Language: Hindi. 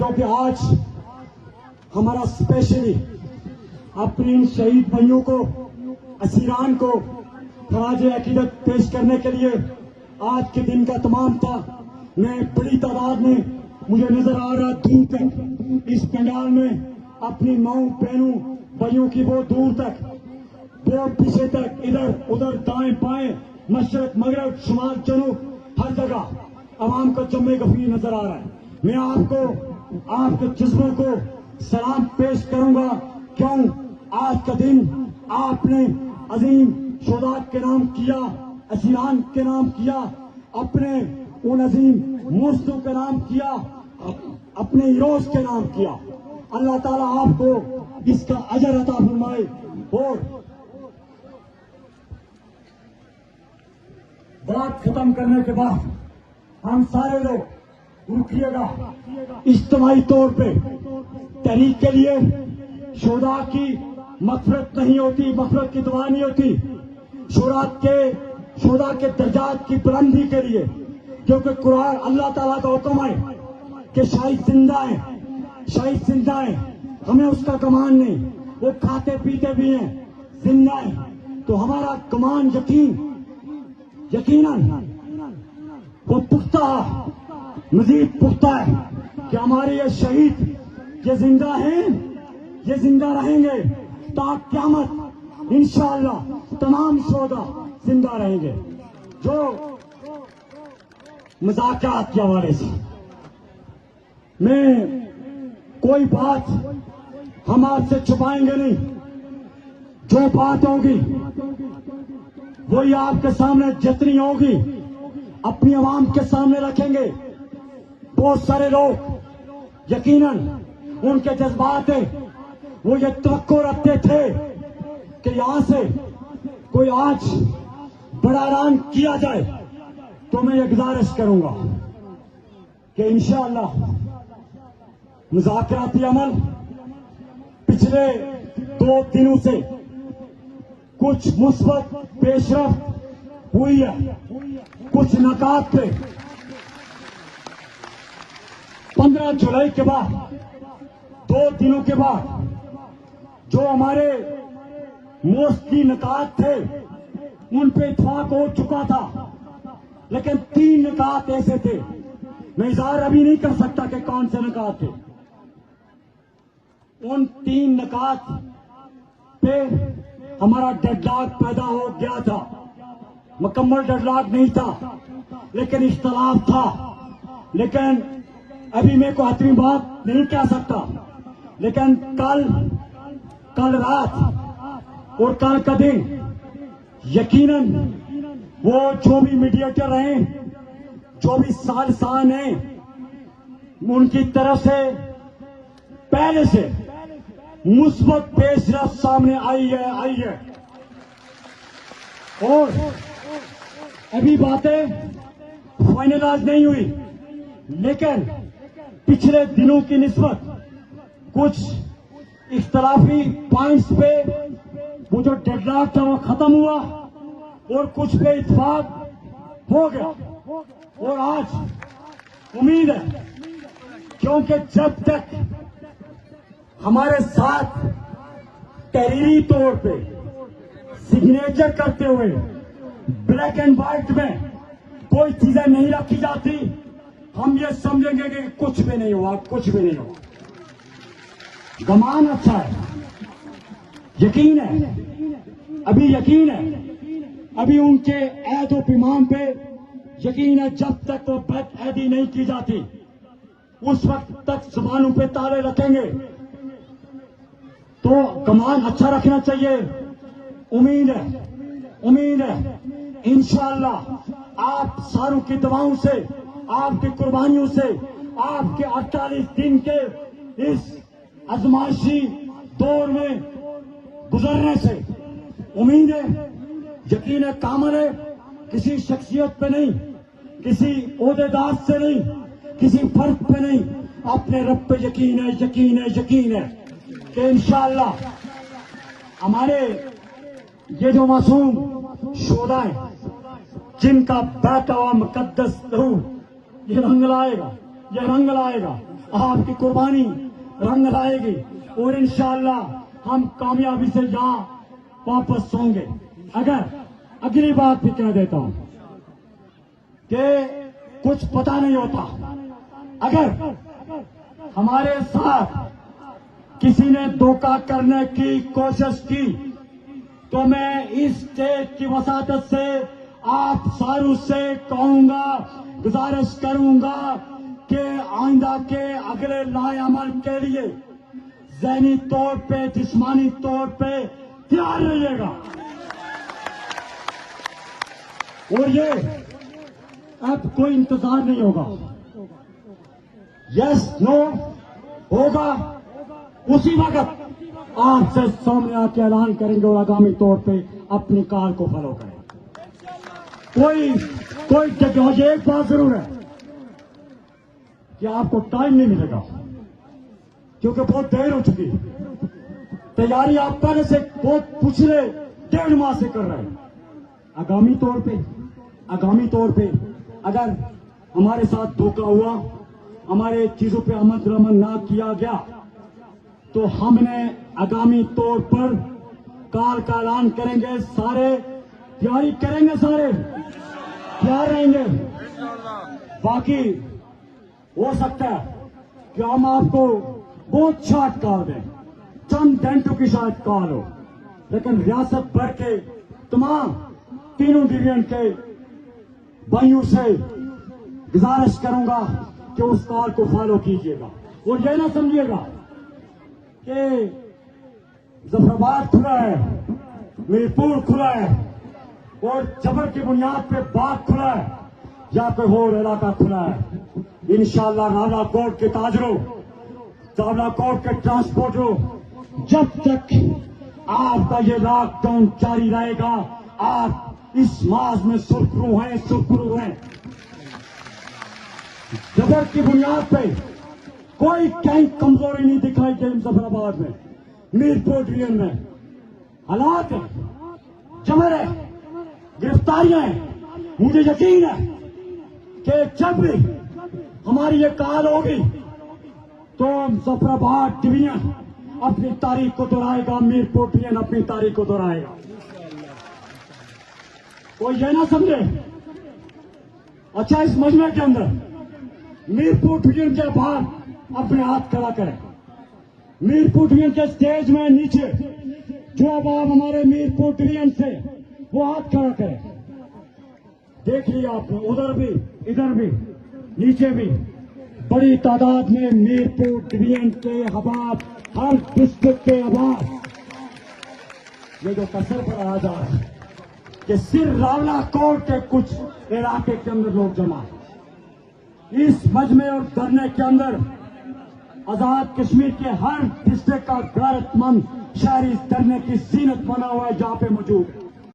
क्योंकि आज हमारा स्पेशली अपने इन शहीद भाइयों को, असीरान को फराज अकीदत पेश करने के लिए आज के दिन का तमाम था। मैं बड़ी तादाद में मुझे नजर आ रहा दूर तक इस पंडाल में अपनी माओ बहनों भाइयों की वो दूर तक, वो पीछे तक, इधर उधर दाएं बाएं, मशरक मगरब शुमाल जनूब, हर जगह अवाम का जम्मे गफीर नजर आ रहा है। मैं आपको, आपके जज्बों को सलाम पेश करूंगा। क्यों आज का दिन आपने अजीम शोदा के नाम किया, असीरान के नाम किया, अपने उन अजीम मुर्शदों के नाम किया, अपने हीरोज के नाम किया। अल्लाह ताला आपको इसका अजर अता फरमाए। और बात खत्म करने के बाद हम सारे लोग रुकिएगा, इज्तिमाई तौर पे तहरीक के लिए शोदा की मगफरत नहीं होती, मगफरत की दुआ नहीं होती, शोदा के दर्जात की बुलंदी के लिए, क्योंकि कुरान अल्लाह ताला का हुक्म है कि शहीद जिंदा है, शहीद जिंदा है, हमें उसका कमान नहीं, वो खाते पीते भी हैं, जिंदा है। तो हमारा कमान यकीनन वो पुख्ता है, मजीद पुख्ता है कि हमारे ये शहीद ये जिंदा हैं, ये जिंदा रहेंगे ता क़यामत इंशाअल्लाह तमाम शोदा जिंदा रहेंगे। जो मुज़ाकरात के हवाले से मैं कोई बात हम आपसे छुपाएंगे नहीं, जो बात होगी वही आपके सामने जितनी होगी अपनी आवाम के सामने रखेंगे। बहुत सारे लोग यकीनन उनके जज्बात है, वो ये तवक्को रखते थे कि यहां से कोई आज बड़ा ऐलान किया जाए, तो मैं ये गुजारिश करूंगा कि इंशाअल्लाह मुज़ाकराती अमल पिछले 2 दिनों से कुछ मुस्बत पेशरफ्त हुई है। कुछ नकात पे 15 जुलाई के बाद 2 दिनों के बाद जो हमारे मोस्टली नकात थे उन पे इत्फाक हो चुका था, लेकिन 3 नकात ऐसे थे, मैं इज़हार अभी नहीं कर सकता कि कौन से नकात थे। उन 3 नकात पे हमारा डेडलॉक पैदा हो गया था, मुकम्मल डेडलॉक नहीं था लेकिन इख्तलाफ था। लेकिन अभी मैं कोई आखिरी बात नहीं कह सकता, लेकिन कल रात और कल का दिन यकीनन वो जो भी मीडिएटर रहे, जो भी सालिसान हैं, उनकी तरफ से पहले से मुस्बत पेशरफ्त सामने आई है। और अभी बातें फाइनलाइज नहीं हुई, लेकिन पिछले दिनों की निस्बत कुछ इख्तलाफी पॉइंट्स पे वो जो डेडलॉक था वो खत्म हुआ और कुछ पे इत्तेफाक हो गया। और आज उम्मीद है, क्योंकि जब तक हमारे साथ तहरीरी तौर पे सिग्नेचर करते हुए ब्लैक एंड व्हाइट में कोई चीजें नहीं रखी जाती, हम ये समझेंगे कि कुछ भी नहीं हुआ, कुछ भी नहीं हुआ। गमान अच्छा है, यकीन है, अभी यकीन है, अभी उनके ऐद व पैमान पे यकीन है। जब तक वो बदअहदी नहीं की जाती उस वक्त तक जुबानों पे ताले रखेंगे। तो गमान अच्छा रखना चाहिए। उम्मीद है इंशाअल्लाह आप सारों की दुआओं से, आपकी कुर्बानियों से, आपके 48 दिन के इस आजमाइशी दौर में गुजरने से उम्मीद है, यकीन है, कामल है, किसी शख्सियत पे नहीं, किसी ओहदेदार से नहीं, किसी फर्द पे नहीं, अपने रब पे यकीन है कि इंशाअल्लाह हमारे ये जो मासूम शोधा है, जिनका बहता हुआ मुकद्दस लहू ये रंग लाएगा, आपकी कुर्बानी रंग लाएगी और इंशाअल्लाह हम कामयाबी से यहाँ वापस होंगे। अगर अगली बात भी कह देता हूं कि कुछ पता नहीं होता, अगर हमारे साथ किसी ने धोखा करने की कोशिश की तो मैं इस स्टेज की वसादत से आप सारू से कहूंगा, गुजारिश करूंगा कि आइंदा के अगले लाए अमल के लिए ज़हनी तौर पे, जिस्मानी तौर पे तैयार रहिएगा। और ये अब कोई इंतजार नहीं होगा, यस नो होगा उसी वक्त आपसे सामने आके ऐलान करेंगे और आगामी तौर पे अपनी कार को फॉलो करें। कोई जगह, एक बात जरूर है कि आपको टाइम नहीं मिलेगा क्योंकि बहुत देर हो चुकी है। तैयारी आप पहले से बहुत पिछले 1.5 माह से कर रहे हैं। आगामी तौर पे अगर हमारे साथ धोखा हुआ, हमारे चीजों पे अमल रमन ना किया गया तो हमने आगामी तौर पर काल का ऐलान करेंगे। सारे तैयारी करेंगे, सारे तैयार रहेंगे। बाकी हो सकता है कि हम आपको बहुत शार्ट कॉल दें, चंद घंटों की शायद कॉल हो, लेकिन रियासत भर के तमाम तीनों डिवीजन के भाइयों से गुजारिश करूंगा कि उस कॉल को फॉलो कीजिएगा। और यह ना समझिएगा कि जफराबाद खुला है, मीरपुर खुला है और जबर की बुनियाद पे बाग खुला है या कोई और इलाका खुला है। इंशाअल्लाह रावलाकोट के ताजरों, रावलाकोट के ट्रांसपोर्टरों, जब तक आपका ये लॉकडाउन जारी रहेगा आप इस मास में सुरखरू हैं। जबर की बुनियाद पे कोई कहीं कमजोरी नहीं दिखाई गई मुजफ्फराबाद में, मीरपुर डिवीजन में। हालात है, जबर है, गिरफ्तारियां हैं। मुझे यकीन है कि जब भी हमारी ये काल होगी तो मुजफ्फराबाद डिवीजन अपनी तारीख को दोहराएगा, मीरपुर डिवीजन अपनी तारीख को दोहराएगा। कोई ये ना समझे। अच्छा, इस मजमे के अंदर मीरपुर डिवीजन के बाहर अपने हाथ खड़ा करें। मीरपुर डिवीजन के स्टेज में नीचे जो आवाम हमारे मीरपुर डिवीजन से, वो हाथ खड़ा करें। देख लिया आपने, उधर भी, इधर भी, नीचे भी बड़ी तादाद में मीरपुर डिवीजन के अहबाब, हर डिस्ट्रिक्ट के अहबाब, ये जो कसर बढ़ाया जा रहा है कि सिर्फ रावलाकोट के कुछ इलाके के अंदर लोग जमा है। इस मजमे और धरने के अंदर आजाद कश्मीर के हर डिस्ट्रिक्ट का गैरतमंद शहरी इस धरने की जीनत बना हुआ है जहां पे मौजूद है।